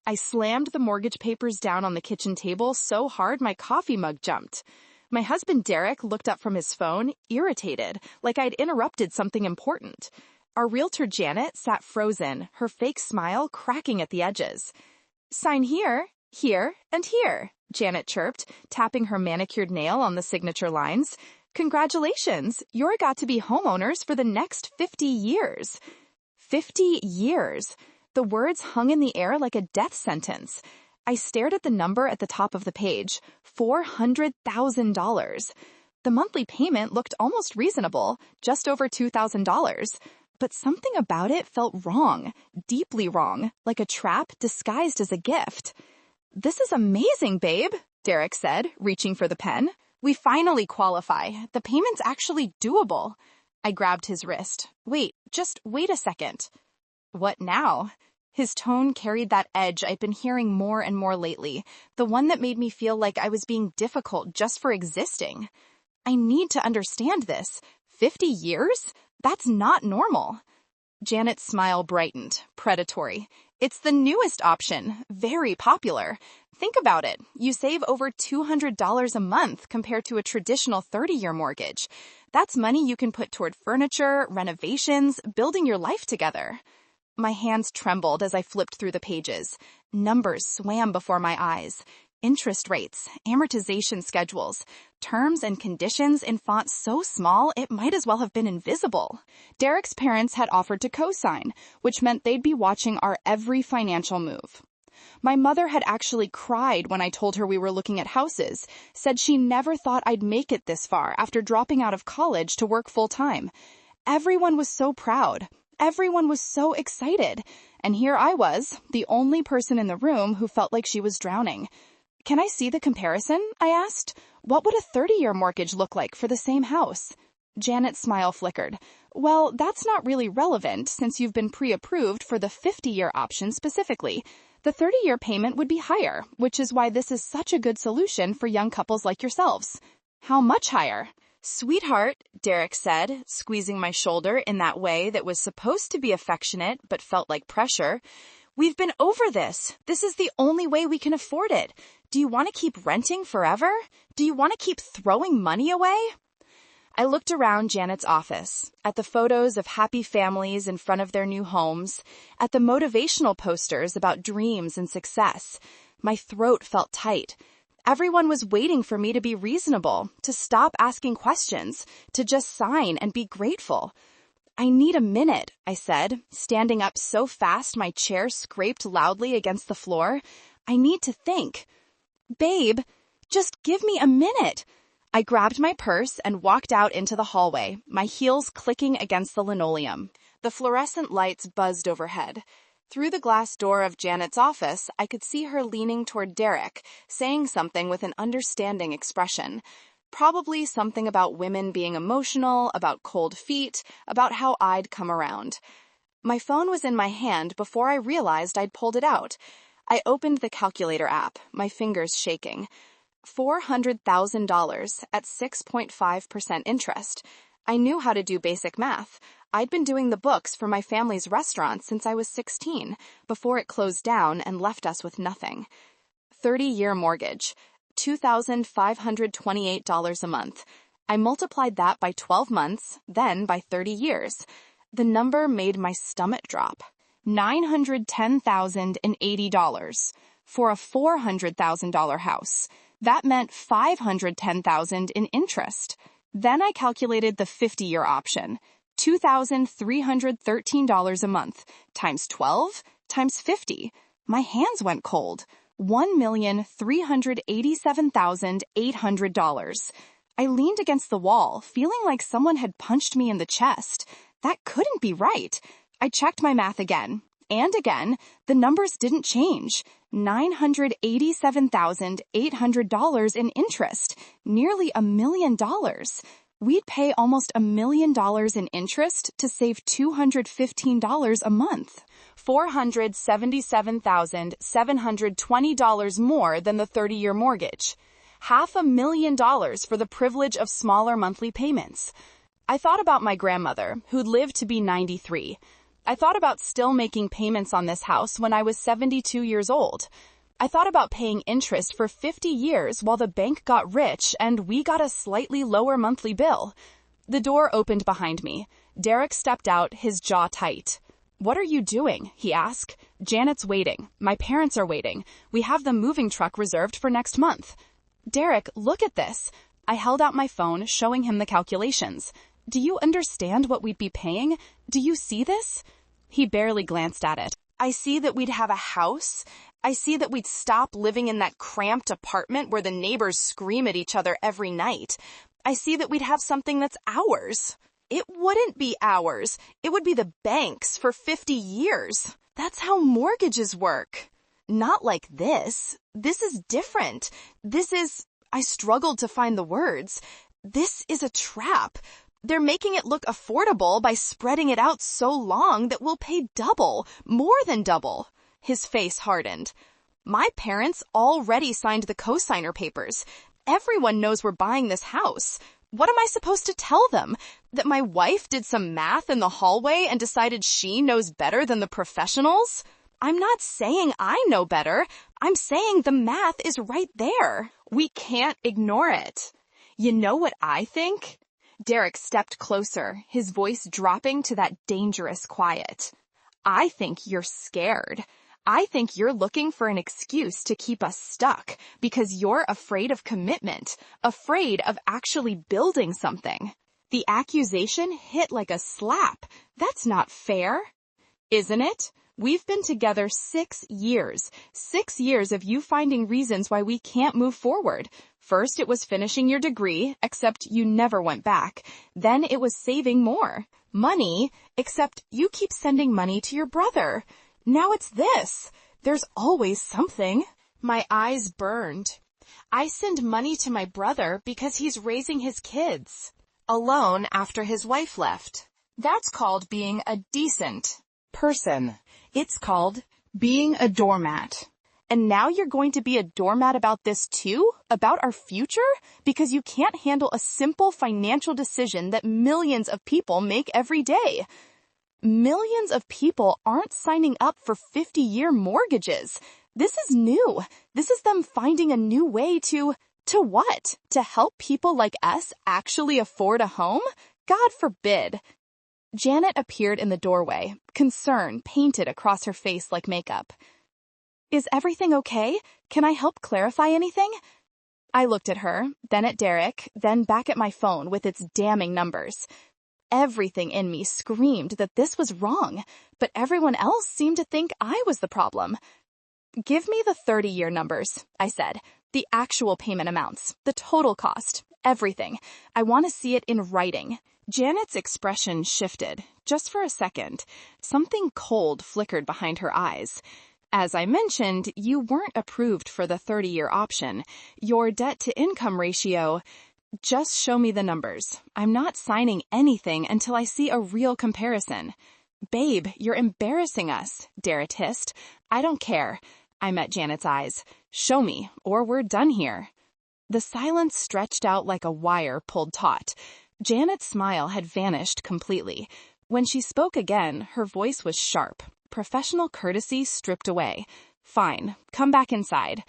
I slammed the mortgage papers down on the kitchen table so hard my coffee mug jumped. My husband Derek looked up from his phone, irritated, like I'd interrupted something important. Our realtor Janet sat frozen, her fake smile cracking at the edges. "Sign here, here, and here," Janet chirped, tapping her manicured nail on the signature lines. "Congratulations, you're got to be homeowners for the next 50 years. 50 years. The words hung in the air like a death sentence. I stared at the number at the top of the page, $400,000. The monthly payment looked almost reasonable, just over $2,000. But something about it felt wrong, deeply wrong, like a trap disguised as a gift. "This is amazing, babe," Derek said, reaching for the pen. "We finally qualify. The payment's actually doable." I grabbed his wrist. Just wait a second." "What now?" His tone carried that edge I'd been hearing more and more lately, the one that made me feel like I was being difficult just for existing. "I need to understand this. 50 years? That's not normal." Janet's smile brightened, predatory. "It's the newest option, very popular. Think about it. You save over $200 a month compared to a traditional 30-year mortgage. That's money you can put toward furniture, renovations, building your life together." My hands trembled as I flipped through the pages. Numbers swam before my eyes. Interest rates, amortization schedules, terms and conditions in font so small it might as well have been invisible. Derek's parents had offered to co-sign, which meant they'd be watching our every financial move. My mother had actually cried when I told her we were looking at houses, said she never thought I'd make it this far after dropping out of college to work full-time. Everyone was so proud. Everyone was so excited. And here I was, the only person in the room who felt like she was drowning. "Can I see the comparison?" I asked. "What would a 30-year mortgage look like for the same house?" Janet's smile flickered. "Well, that's not really relevant since you've been pre-approved for the 50-year option specifically. The 30-year payment would be higher, which is why this is such a good solution for young couples like yourselves." "How much higher?" "Sweetheart," Derek said, squeezing my shoulder in that way that was supposed to be affectionate but felt like pressure. "We've been over this. This is the only way we can afford it. Do you want to keep renting forever? Do you want to keep throwing money away?" I looked around Janet's office, at the photos of happy families in front of their new homes, at the motivational posters about dreams and success. My throat felt tight. Everyone was waiting for me to be reasonable, to stop asking questions, to just sign and be grateful. "I need a minute," I said, standing up so fast my chair scraped loudly against the floor. "I need to think." "Babe, just give me a minute." I grabbed my purse and walked out into the hallway, my heels clicking against the linoleum. The fluorescent lights buzzed overhead. Through the glass door of Janet's office, I could see her leaning toward Derek, saying something with an understanding expression. Probably something about women being emotional, about cold feet, about how I'd come around. My phone was in my hand before I realized I'd pulled it out. I opened the calculator app, my fingers shaking. $400,000 at 6.5% interest. I knew how to do basic math. I'd been doing the books for my family's restaurant since I was 16, before it closed down and left us with nothing. 30-year mortgage, $2,528 a month. I multiplied that by 12 months, then by 30 years. The number made my stomach drop. $910,080 for a $400,000 house. That meant $510,000 in interest. Then I calculated the 50-year option. $2,313 a month, times 12, times 50. My hands went cold. $1,387,800. I leaned against the wall, feeling like someone had punched me in the chest. That couldn't be right. I checked my math again. And again, the numbers didn't change. $987,800 in interest. Nearly $1 million. We'd pay almost $1 million in interest to save $215 a month. $477,720 more than the 30-year mortgage. $500,000 for the privilege of smaller monthly payments. I thought about my grandmother, who'd lived to be 93. I thought about still making payments on this house when I was 72 years old. I thought about paying interest for 50 years while the bank got rich and we got a slightly lower monthly bill. The door opened behind me. Derek stepped out, his jaw tight. "What are you doing?" he asked. "Janet's waiting. My parents are waiting. We have the moving truck reserved for next month." "Derek, look at this." I held out my phone, showing him the calculations. "Do you understand what we'd be paying? Do you see this?" He barely glanced at it. "I see that we'd have a house. I see that we'd stop living in that cramped apartment where the neighbors scream at each other every night. I see that we'd have something that's ours." "It wouldn't be ours. It would be the bank's for 50 years. That's how mortgages work." "Not like this. This is different. I struggled to find the words. This is a trap. They're making it look affordable by spreading it out so long that we'll pay double, more than double." His face hardened. "My parents already signed the cosigner papers. Everyone knows we're buying this house. What am I supposed to tell them? That my wife did some math in the hallway and decided she knows better than the professionals? I'm not saying I know better. I'm saying the math is right there. We can't ignore it. You know what I think?" Derek stepped closer, his voice dropping to that dangerous quiet. "I think you're scared. I think you're looking for an excuse to keep us stuck because you're afraid of commitment, afraid of actually building something." The accusation hit like a slap. That's not fair. Isn't it? We've been together 6 years. 6 years of you finding reasons why we can't move forward. First, it was finishing your degree, except you never went back. Then it was saving more. Money, except you keep sending money to your brother. Now it's this. There's always something. My eyes burned. I send money to my brother because he's raising his kids alone after his wife left. That's called being a decent person. It's called being a doormat. And now you're going to be a doormat about this too? About our future? Because you can't handle a simple financial decision that millions of people make every day. Millions of people aren't signing up for 50-year mortgages. This is new. This is them finding a new way to what? To help people like us actually afford a home? God forbid. Janet appeared in the doorway, concern painted across her face like makeup. "Is everything okay? Can I help clarify anything?" I looked at her, then at Derek, then back at my phone with its damning numbers. Everything in me screamed that this was wrong, but everyone else seemed to think I was the problem. "Give me the 30-year numbers," I said. "The actual payment amounts, the total cost, everything. I want to see it in writing." Janet's expression shifted, just for a second. Something cold flickered behind her eyes. "As I mentioned, you weren't approved for the 30-year option. Your debt-to-income ratio..." "Just show me the numbers. I'm not signing anything until I see a real comparison." "Babe, you're embarrassing us," Derek hissed. "I don't care." I met Janet's eyes. "Show me, or we're done here." The silence stretched out like a wire pulled taut. Janet's smile had vanished completely. When she spoke again, her voice was sharp, professional courtesy stripped away. "Fine, come back inside."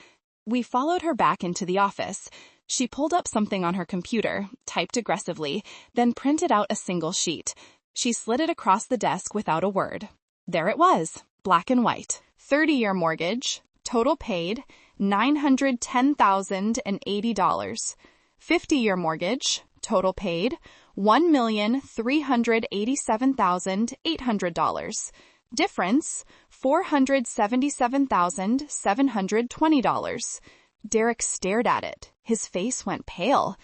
We followed her back into the office. She pulled up something on her computer, typed aggressively, then printed out a single sheet. She slid it across the desk without a word. There it was, black and white. 30-year mortgage, total paid, $910,080. 50-year mortgage, total paid, $1,387,800. Difference, $477,720. Derek stared at it. His face went pale.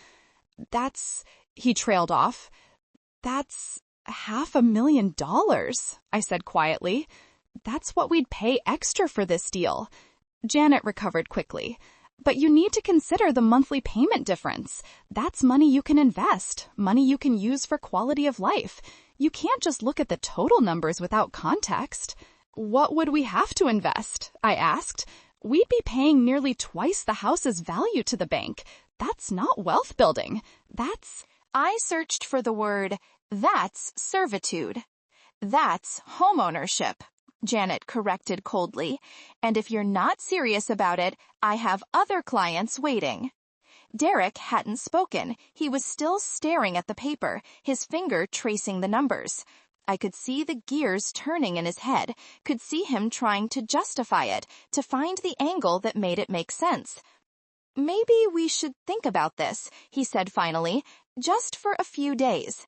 He trailed off. "That's $500,000, I said quietly. "That's what we'd pay extra for this deal." Janet recovered quickly. "But you need to consider the monthly payment difference. That's money you can invest, money you can use for quality of life. You can't just look at the total numbers without context." "What would we have to invest?" I asked. "We'd be paying nearly twice the house's value to the bank. That's not wealth building. I searched for the word, "that's servitude." That's homeownership, Janet corrected coldly. And if you're not serious about it, I have other clients waiting. Derek hadn't spoken. He was still staring at the paper, his finger tracing the numbers. I could see the gears turning in his head, could see him trying to justify it, to find the angle that made it make sense. Maybe we should think about this, he said finally, just for a few days.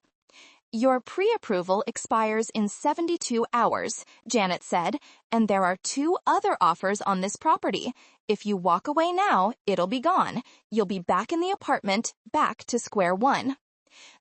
Your pre-approval expires in 72 hours, Janet said, and there are 2 other offers on this property. If you walk away now, it'll be gone. You'll be back in the apartment, back to square one.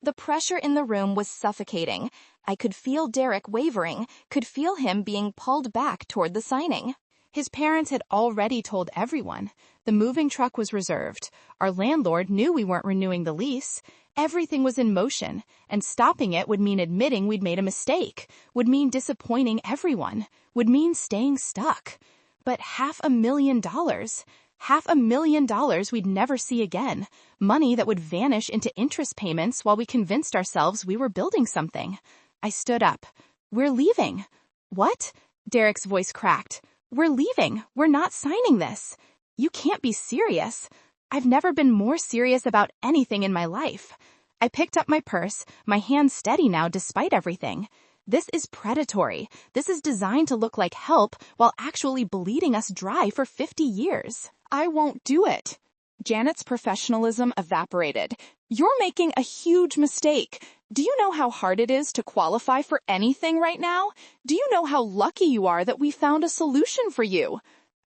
The pressure in the room was suffocating. I could feel Derek wavering, could feel him being pulled back toward the signing. His parents had already told everyone. The moving truck was reserved. Our landlord knew we weren't renewing the lease. Everything was in motion, and stopping it would mean admitting we'd made a mistake, would mean disappointing everyone, would mean staying stuck. But $500,000, $500,000 we'd never see again, money that would vanish into interest payments while we convinced ourselves we were building something. I stood up. We're leaving. What? Derek's voice cracked. We're leaving. We're not signing this. You can't be serious. I've never been more serious about anything in my life. I picked up my purse, my hand steady now despite everything. This is predatory. This is designed to look like help while actually bleeding us dry for 50 years. I won't do it. Janet's professionalism evaporated. You're making a huge mistake. Do you know how hard it is to qualify for anything right now? Do you know how lucky you are that we found a solution for you?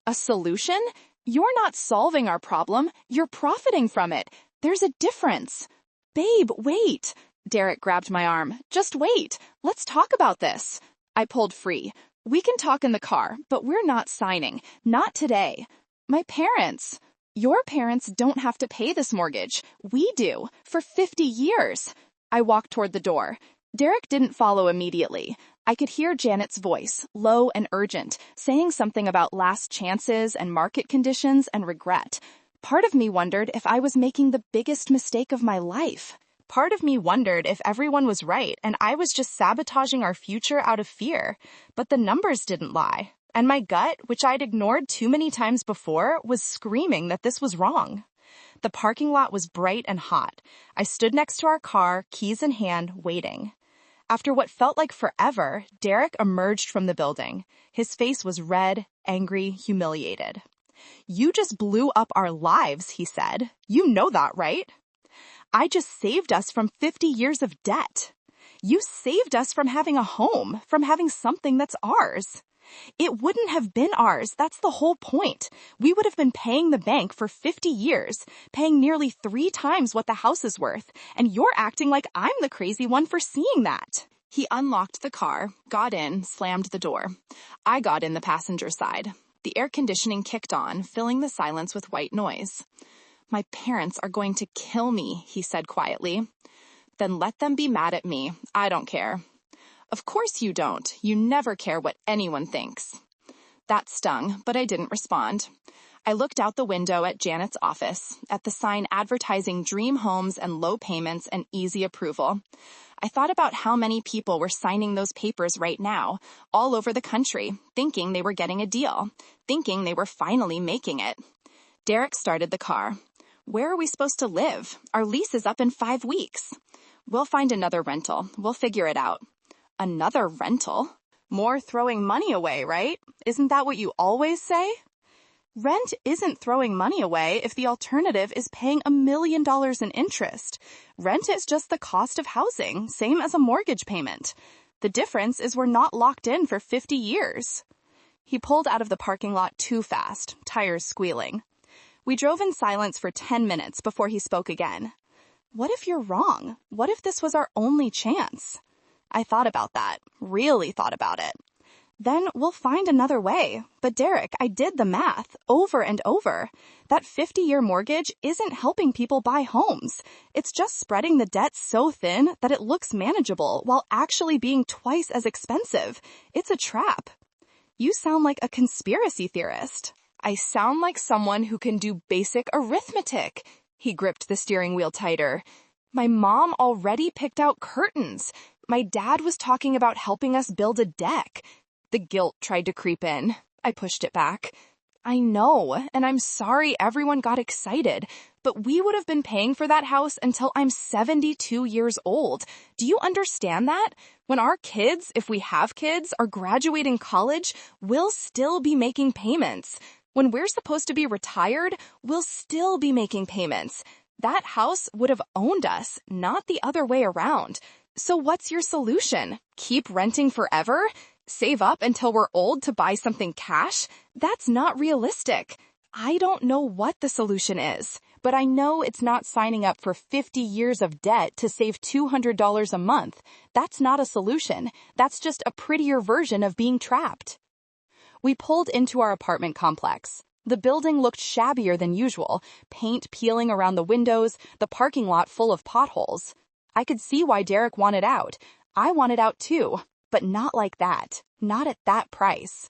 A solution? You're not solving our problem. You're profiting from it. There's a difference. Babe, wait. Derek grabbed my arm. Just wait. Let's talk about this. I pulled free. We can talk in the car, but we're not signing. Not today. My parents. Your parents don't have to pay this mortgage. We do. For 50 years. I walked toward the door. Derek didn't follow immediately. I could hear Janet's voice, low and urgent, saying something about last chances and market conditions and regret. Part of me wondered if I was making the biggest mistake of my life. Part of me wondered if everyone was right and I was just sabotaging our future out of fear. But the numbers didn't lie. And my gut, which I'd ignored too many times before, was screaming that this was wrong. The parking lot was bright and hot. I stood next to our car, keys in hand, waiting. After what felt like forever, Derek emerged from the building. His face was red, angry, humiliated. You just blew up our lives, he said. You know that, right? I just saved us from 50 years of debt. You saved us from having a home, from having something that's ours. It wouldn't have been ours. That's the whole point. We would have been paying the bank for 50 years, paying nearly 3 times what the house is worth, and you're acting like I'm the crazy one for seeing that. He unlocked the car, got in, slammed the door. I got in the passenger side. The air conditioning kicked on, filling the silence with white noise. My parents are going to kill me, he said quietly. Then let them be mad at me. I don't care. Of course you don't. You never care what anyone thinks. That stung, but I didn't respond. I looked out the window at Janet's office, at the sign advertising dream homes and low payments and easy approval. I thought about how many people were signing those papers right now, all over the country, thinking they were getting a deal, thinking they were finally making it. Derek started the car. Where are we supposed to live? Our lease is up in 5 weeks. We'll find another rental. We'll figure it out. Another rental? More throwing money away, right? Isn't that what you always say? Rent isn't throwing money away if the alternative is paying $1 million in interest. Rent is just the cost of housing, same as a mortgage payment. The difference is we're not locked in for 50 years. He pulled out of the parking lot too fast, tires squealing. We drove in silence for 10 minutes before he spoke again. What if you're wrong? What if this was our only chance? I thought about that, really thought about it. Then we'll find another way. But Derek, I did the math over and over. That 50-year mortgage isn't helping people buy homes. It's just spreading the debt so thin that it looks manageable while actually being twice as expensive. It's a trap. You sound like a conspiracy theorist. I sound like someone who can do basic arithmetic. He gripped the steering wheel tighter. My mom already picked out curtains. My dad was talking about helping us build a deck. The guilt tried to creep in. I pushed it back. I know, and I'm sorry everyone got excited, but we would have been paying for that house until I'm 72 years old. Do you understand that? When our kids, if we have kids, are graduating college, we'll still be making payments. When we're supposed to be retired, we'll still be making payments. That house would have owned us, not the other way around. So what's your solution? Keep renting forever? Save up until we're old to buy something cash? That's not realistic. I don't know what the solution is, but I know it's not signing up for 50 years of debt to save $200 a month. That's not a solution. That's just a prettier version of being trapped. We pulled into our apartment complex. The building looked shabbier than usual, paint peeling around the windows, the parking lot full of potholes. I could see why Derek wanted out. I wanted out too. But not like that. Not at that price.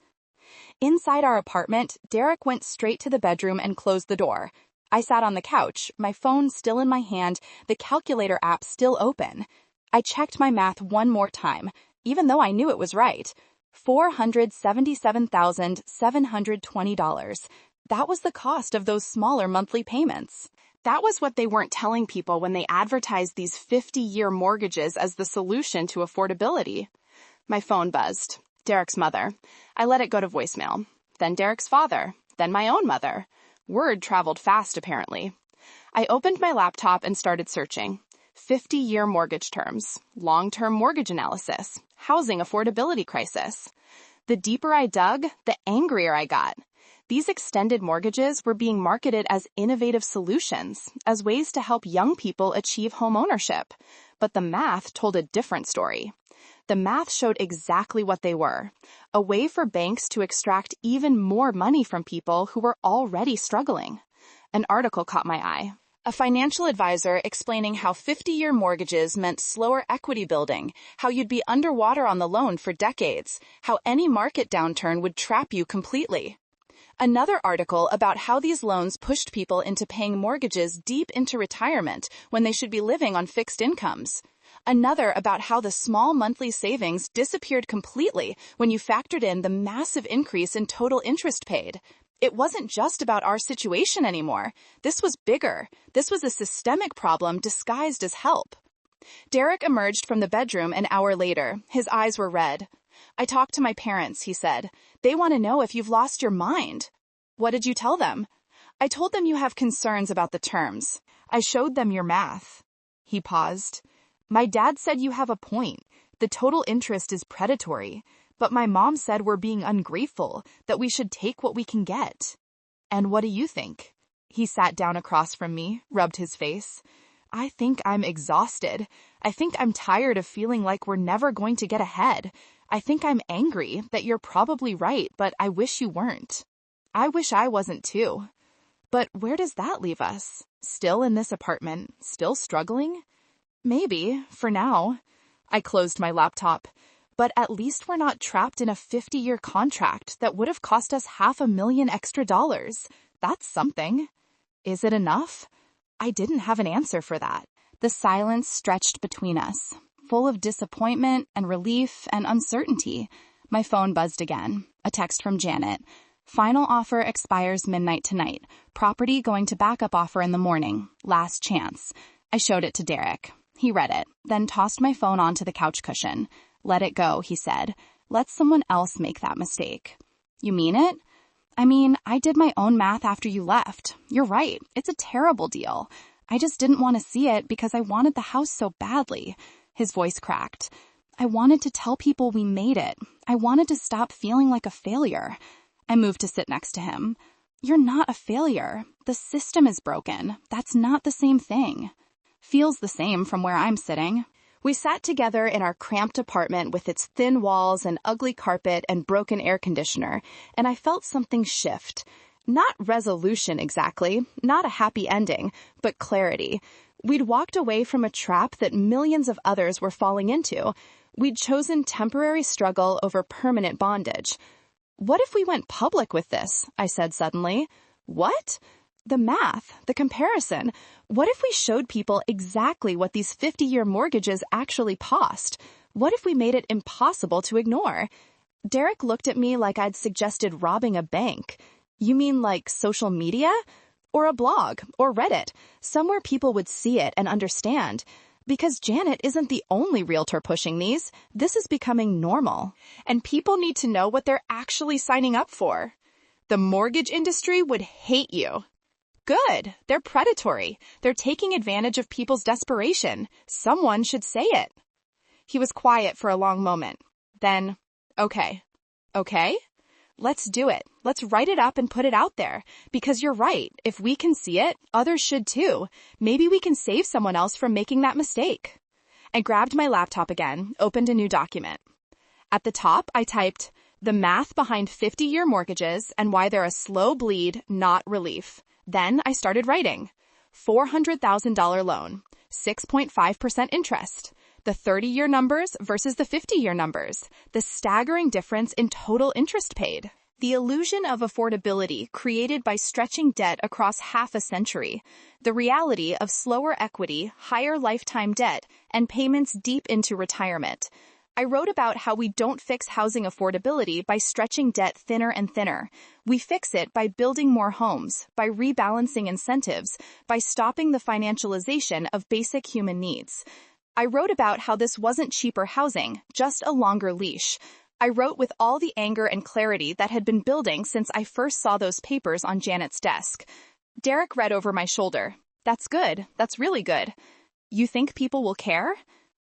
Inside our apartment, Derek went straight to the bedroom and closed the door. I sat on the couch, my phone still in my hand, the calculator app still open. I checked my math one more time, even though I knew it was right. $477,720. That was the cost of those smaller monthly payments. That was what they weren't telling people when they advertised these 50-year mortgages as the solution to affordability. My phone buzzed. Derek's mother. I let it go to voicemail. Then Derek's father. Then my own mother. Word traveled fast, apparently. I opened my laptop and started searching. 50-year mortgage terms. Long-term mortgage analysis. Housing affordability crisis. The deeper I dug, the angrier I got. These extended mortgages were being marketed as innovative solutions, as ways to help young people achieve homeownership. But the math told a different story. The math showed exactly what they were, a way for banks to extract even more money from people who were already struggling. An article caught my eye. A financial advisor explaining how 50-year mortgages meant slower equity building, how you'd be underwater on the loan for decades, how any market downturn would trap you completely. Another article about how these loans pushed people into paying mortgages deep into retirement when they should be living on fixed incomes. Another about how the small monthly savings disappeared completely when you factored in the massive increase in total interest paid. It wasn't just about our situation anymore. This was bigger. This was a systemic problem disguised as help. Derek emerged from the bedroom an hour later. His eyes were red. I talked to my parents, he said. They want to know if you've lost your mind. What did you tell them? I told them you have concerns about the terms. I showed them your math. He paused. My dad said you have a point. The total interest is predatory. But my mom said we're being ungrateful, that we should take what we can get. And what do you think? He sat down across from me, rubbed his face. I think I'm exhausted. I think I'm tired of feeling like we're never going to get ahead. I think I'm angry that you're probably right, but I wish you weren't. I wish I wasn't too. But where does that leave us? Still in this apartment, still struggling? Maybe, for now. I closed my laptop. But at least we're not trapped in a 50-year contract that would have cost us $500,000 extra. That's something. Is it enough? I didn't have an answer for that. The silence stretched between us, full of disappointment and relief and uncertainty. My phone buzzed again. A text from Janet. Final offer expires midnight tonight. Property going to backup offer in the morning. Last chance. I showed it to Derek. He read it, then tossed my phone onto the couch cushion. Let it go, he said. Let someone else make that mistake. You mean it? I mean, I did my own math after you left. You're right. It's a terrible deal. I just didn't want to see it because I wanted the house so badly. His voice cracked. I wanted to tell people we made it. I wanted to stop feeling like a failure. I moved to sit next to him. You're not a failure. The system is broken. That's not the same thing. Feels the same from where I'm sitting. We sat together in our cramped apartment with its thin walls and ugly carpet and broken air conditioner, and I felt something shift. Not resolution exactly, not a happy ending, but clarity. We'd walked away from a trap that millions of others were falling into. We'd chosen temporary struggle over permanent bondage. What if we went public with this? I said suddenly. What? The math, the comparison. What if we showed people exactly what these 50-year mortgages actually cost? What if we made it impossible to ignore? Derek looked at me like I'd suggested robbing a bank. You mean like social media? Or a blog, or Reddit, somewhere people would see it and understand. Because Janet isn't the only realtor pushing these. This is becoming normal. And people need to know what they're actually signing up for. The mortgage industry would hate you. Good. They're predatory. They're taking advantage of people's desperation. Someone should say it. He was quiet for a long moment. Then, okay. Let's do it. Let's write it up and put it out there. Because you're right. If we can see it, others should too. Maybe we can save someone else from making that mistake. I grabbed my laptop again, opened a new document. At the top, I typed, "The math behind 50-year mortgages and why they're a slow bleed, not relief." Then I started writing. $400,000 loan, 6.5% interest. The 30-year numbers versus the 50-year numbers. The staggering difference in total interest paid. The illusion of affordability created by stretching debt across half a century. The reality of slower equity, higher lifetime debt, and payments deep into retirement. I wrote about how we don't fix housing affordability by stretching debt thinner and thinner. We fix it by building more homes, by rebalancing incentives, by stopping the financialization of basic human needs. I wrote about how this wasn't cheaper housing, just a longer leash. I wrote with all the anger and clarity that had been building since I first saw those papers on Janet's desk. Derek read over my shoulder. That's good. That's really good. You think people will care?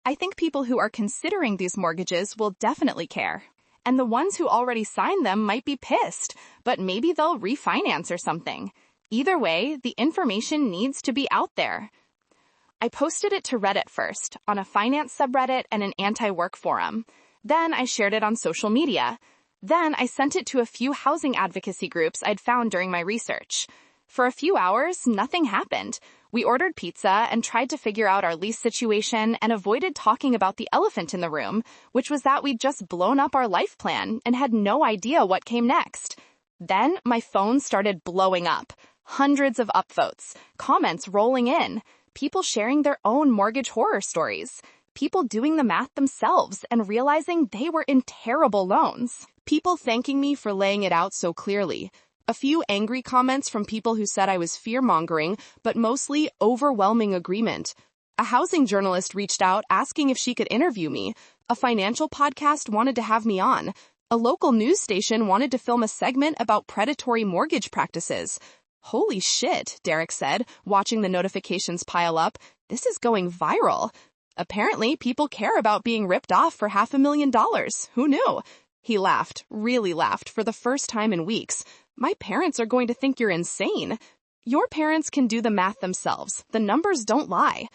I think people who are considering these mortgages will definitely care. And the ones who already signed them might be pissed, but maybe they'll refinance or something. Either way, the information needs to be out there. I posted it to Reddit first, on a finance subreddit and an anti-work forum. Then I shared it on social media. Then I sent it to a few housing advocacy groups I'd found during my research. For a few hours, nothing happened. We ordered pizza and tried to figure out our lease situation and avoided talking about the elephant in the room, which was that we'd just blown up our life plan and had no idea what came next. Then my phone started blowing up. Hundreds of upvotes, comments rolling in. People sharing their own mortgage horror stories. People doing the math themselves and realizing they were in terrible loans. People thanking me for laying it out so clearly. A few angry comments from people who said I was fear-mongering, but mostly overwhelming agreement. A housing journalist reached out asking if she could interview me. A financial podcast wanted to have me on. A local news station wanted to film a segment about predatory mortgage practices. Holy shit, Derek said, watching the notifications pile up. This is going viral. Apparently, people care about being ripped off for $500,000. Who knew? He laughed, really laughed, for the first time in weeks. My parents are going to think you're insane. Your parents can do the math themselves. The numbers don't lie.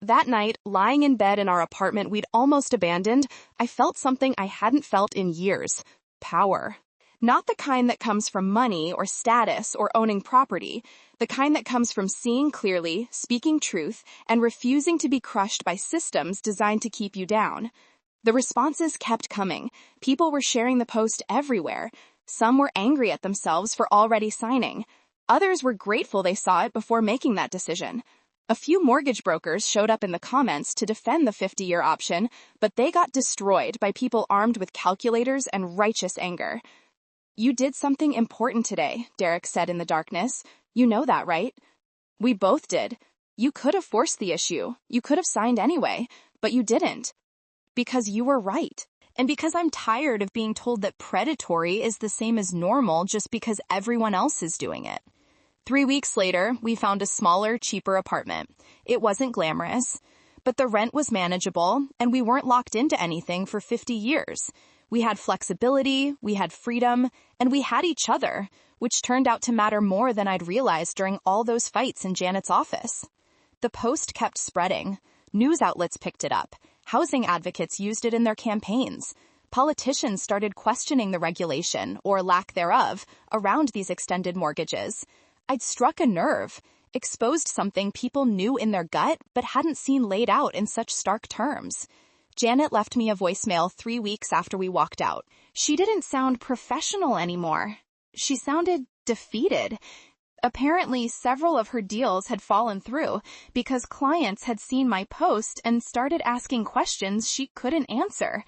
That night, lying in bed in our apartment we'd almost abandoned, I felt something I hadn't felt in years. Power. Not the kind that comes from money or status or owning property. The kind that comes from seeing clearly, speaking truth, and refusing to be crushed by systems designed to keep you down. The responses kept coming. People were sharing the post everywhere. Some were angry at themselves for already signing. Others were grateful they saw it before making that decision. A few mortgage brokers showed up in the comments to defend the 50-year option, but they got destroyed by people armed with calculators and righteous anger. You did something important today, Derek said in the darkness. You know that, right? We both did. You could have forced the issue. You could have signed anyway, but you didn't. Because you were right. And because I'm tired of being told that predatory is the same as normal just because everyone else is doing it. 3 weeks later, we found a smaller, cheaper apartment. It wasn't glamorous, but the rent was manageable, and we weren't locked into anything for 50 years. We had flexibility, we had freedom, and we had each other, which turned out to matter more than I'd realized during all those fights in Janet's office. The post kept spreading. News outlets picked it up. Housing advocates used it in their campaigns. Politicians started questioning the regulation, or lack thereof, around these extended mortgages. I'd struck a nerve, exposed something people knew in their gut but hadn't seen laid out in such stark terms. Janet left me a voicemail 3 weeks after we walked out. She didn't sound professional anymore. She sounded defeated. Apparently, several of her deals had fallen through because clients had seen my post and started asking questions she couldn't answer.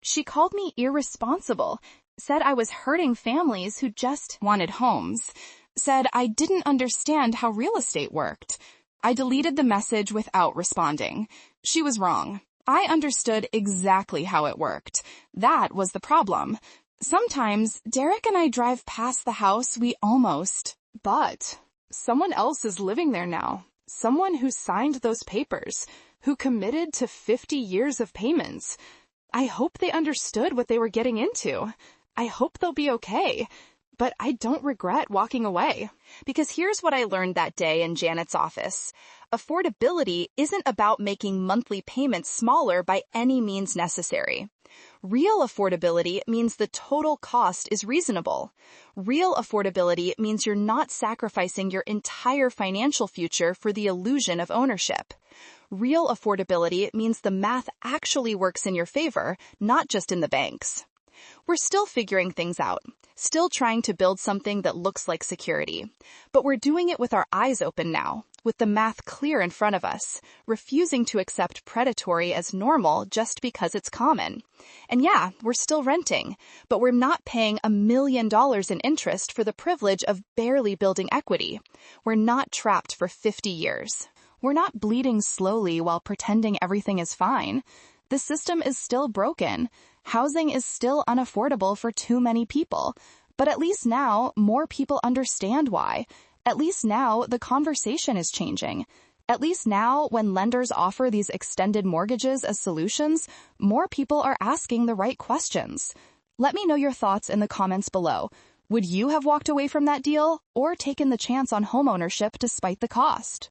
She called me irresponsible, said I was hurting families who just wanted homes, said I didn't understand how real estate worked. I deleted the message without responding. She was wrong. I understood exactly how it worked. That was the problem. Sometimes Derek and I drive past the house we almost bought. Someone else is living there now. Someone who signed those papers, who committed to 50 years of payments. I hope they understood what they were getting into. I hope they'll be okay. But I don't regret walking away. Because here's what I learned that day in Janet's office. Affordability isn't about making monthly payments smaller by any means necessary. Real affordability means the total cost is reasonable. Real affordability means you're not sacrificing your entire financial future for the illusion of ownership. Real affordability means the math actually works in your favor, not just in the bank's. We're still figuring things out, still trying to build something that looks like security. But we're doing it with our eyes open now, with the math clear in front of us, refusing to accept predatory as normal just because it's common. And yeah, we're still renting, but we're not paying $1 million in interest for the privilege of barely building equity. We're not trapped for 50 years. We're not bleeding slowly while pretending everything is fine. The system is still broken. Housing is still unaffordable for too many people. But at least now, more people understand why. At least now, the conversation is changing. At least now, when lenders offer these extended mortgages as solutions, more people are asking the right questions. Let me know your thoughts in the comments below. Would you have walked away from that deal or taken the chance on homeownership despite the cost?